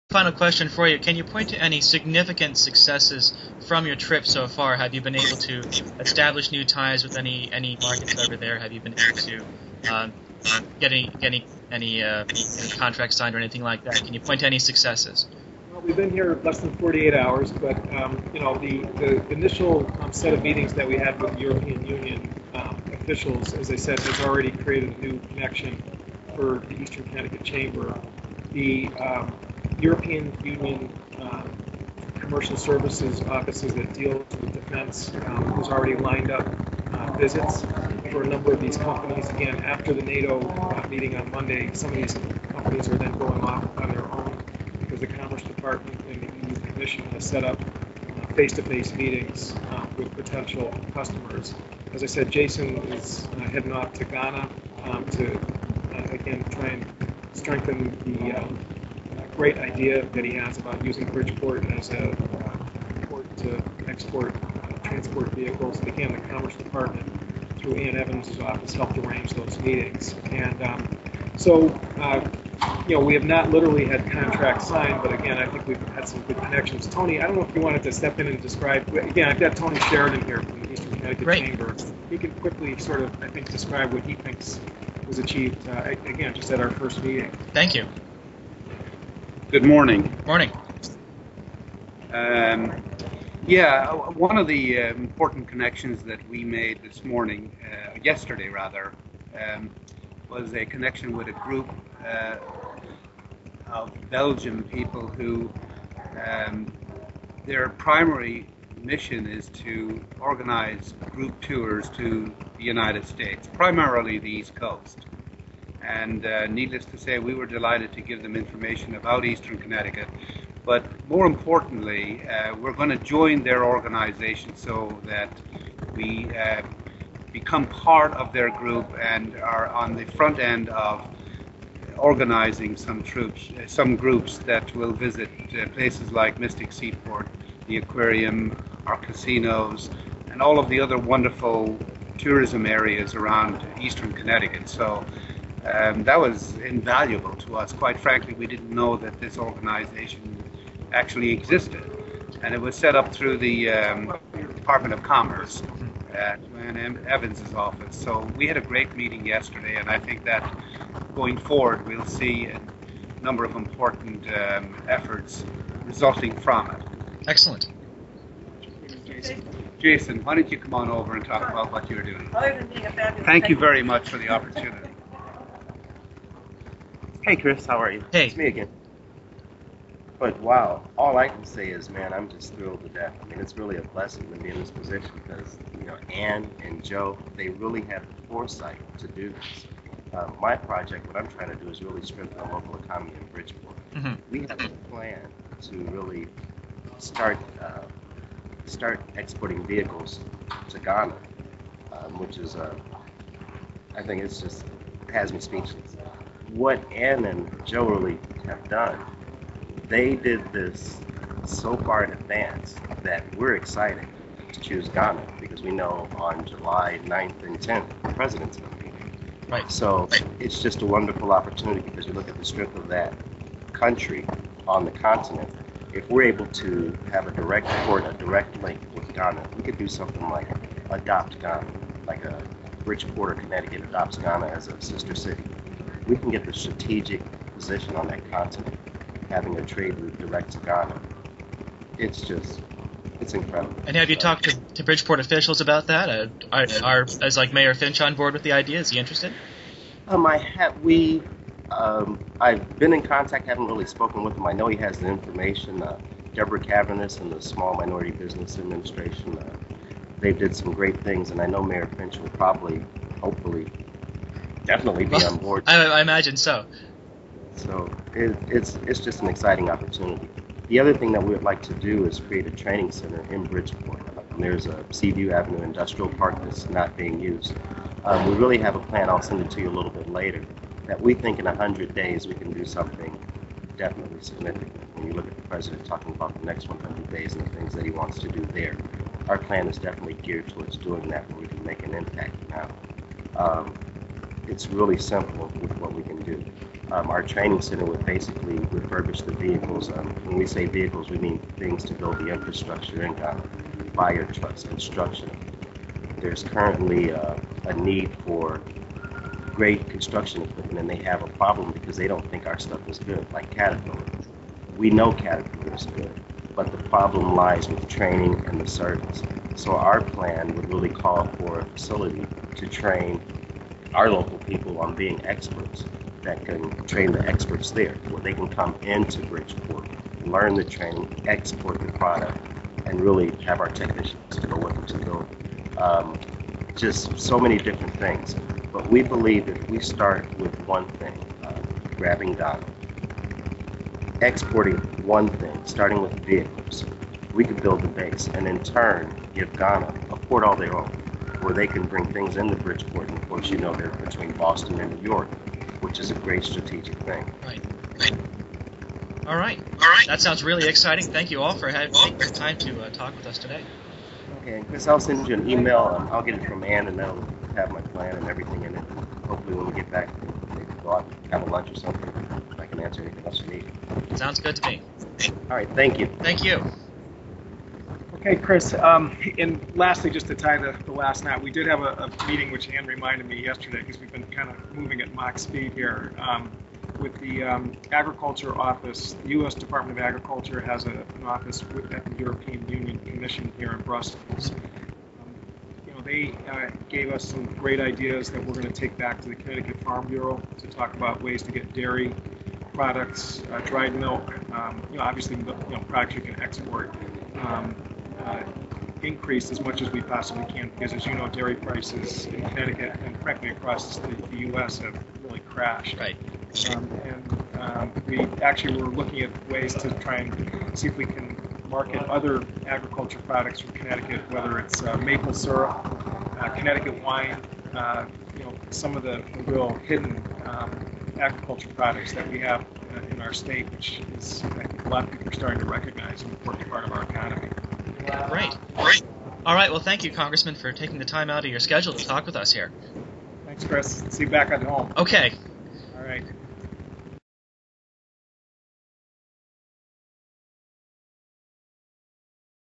Final question for you. Can you point to any significant successes from your trip so far? Have you been able to establish new ties with any markets over there? Have you been able to um, get any contracts signed or anything like that? Can you point to any successes? Well, we've been here less than 48 hours, but the initial set of meetings that we had with the European Union officials, as I said, has already created a new connection for the Eastern Connecticut Chamber. The European Union commercial services offices that deal with defense has already lined up visits for a number of these companies. Again, after the NATO meeting on Monday, some of these companies are then going off on their own because the Commerce Department and the EU Commission has set up face-to-face meetings with potential customers. As I said, Jason is heading off to Ghana to, again, try and strengthen the great idea that he has about using Bridgeport as a port to export transport vehicles. And again, the Commerce Department, through Ann Evans' office, helped arrange those meetings. And we have not literally had contracts signed, but again, I think we've had some good connections. Tony, I don't know if you wanted to step in and describe. Again, I've got Tony Sheridan here from the Eastern Connecticut Great. Chamber. He can quickly sort of, I think, describe what he thinks was achieved, again, just at our first meeting. Thank you. Good morning. Morning. One of the important connections that we made this morning, yesterday rather, was a connection with a group of Belgian people who their primary mission is to organize group tours to the United States, primarily the East Coast. And needless to say, we were delighted to give them information about Eastern Connecticut. But more importantly, we're going to join their organization so that we become part of their group and are on the front end of organizing some groups that will visit places like Mystic Seaport, the aquarium, our casinos, and all of the other wonderful tourism areas around Eastern Connecticut. So that was invaluable to us. Quite frankly, we didn't know that this organization actually existed. And it was set up through the Department of Commerce at Ann Evans' office. So we had a great meeting yesterday, and I think that going forward we'll see a number of important efforts resulting from it. Excellent. Jason, why don't you come on over and talk about what you're doing? Other than being a fabulous Thank you very much for the opportunity. Hey Chris, how are you? Hey. It's me again. But wow, all I can say is, man, I'm just thrilled to death. I mean, it's really a blessing to be in this position because, Ann and Joe, they really had the foresight to do this. My project, what I'm trying to do is really strengthen the local economy in Bridgeport. Mm-hmm. We have a plan to really start exporting vehicles to Ghana, which is, I think it's just has me speechless. What Ann and Joe really have done, they did this so far in advance that we're excited to choose Ghana because we know on July 9th and 10th, the president's going to be here. Right. So it's just a wonderful opportunity because you look at the strength of that country on the continent. If we're able to have a direct port, a direct link with Ghana, we could do something like adopt Ghana, like a Bridgeport or Connecticut adopts Ghana as a sister city. We can get the strategic position on that continent, having a trade route direct to Ghana. It's incredible. And have you talked to Bridgeport officials about that? Is like Mayor Finch on board with the idea? Is he interested? I've been in contact, haven't really spoken with him. I know he has the information. Deborah Cavernous and the Small Minority Business Administration, they did some great things, and I know Mayor Finch will probably, hopefully, definitely be on board. I imagine so. So it's just an exciting opportunity. The other thing that we would like to do is create a training center in Bridgeport. There's a Seaview Avenue Industrial Park that's not being used. We really have a plan, I'll send it to you a little bit later, that we think in 100 days we can do something definitely significant. When you look at the president talking about the next 100 days and the things that he wants to do there, our plan is definitely geared towards doing that where we can make an impact now. It's really simple with what we can do. Our training center would basically refurbish the vehicles. When we say vehicles, we mean things to build the infrastructure in Ghana, fire trucks, construction. There's currently a need for great construction equipment, and they have a problem because they don't think our stuff is good, like Caterpillar. We know Caterpillar is good, but the problem lies with training and the service. So our plan would really call for a facility to train our local people on being experts that can train the experts there, where they can come into Bridgeport, learn the training, export the product, and really have our technicians go with them to build just so many different things. But we believe if we start with one thing, grabbing Ghana, exporting one thing, starting with vehicles, we could build a base and in turn give Ghana a port all their own, where they can bring things into Bridgeport. And of course, you know, they're between Boston and New York, which is a great strategic thing. Right. All right. That sounds really exciting. Thank you all for taking the time to talk with us today. Okay, and Chris, I'll send you an email. I'll get it from Ann, and that'll have my plan and everything in it. Hopefully when we get back, maybe go out and have a lunch or something. I can answer anything else you need. Sounds good to me. All right, thank you. Thank you. Okay, Chris, and lastly, just to tie the last knot, we did have a meeting which Ann reminded me yesterday, because we've been kind of moving at Mach speed here, with the Agriculture Office. The U.S. Department of Agriculture has an office at the European Union Commission here in Brussels. They gave us some great ideas that we're going to take back to the Connecticut Farm Bureau to talk about ways to get dairy products, dried milk, obviously, products you can export, increased as much as we possibly can, because as you know, dairy prices in Connecticut and frankly across the U.S. have really crashed. Right. We actually were looking at ways to try and see if we can market other agriculture products from Connecticut, whether it's maple syrup, Connecticut wine, some of the real hidden agriculture products that we have in our state, which is, I think, a lot of people are starting to recognize an important part of our economy. Great. All right. Well, thank you, Congressman, for taking the time out of your schedule to talk with us here. Thanks, Chris. See you back at home. Okay. All right.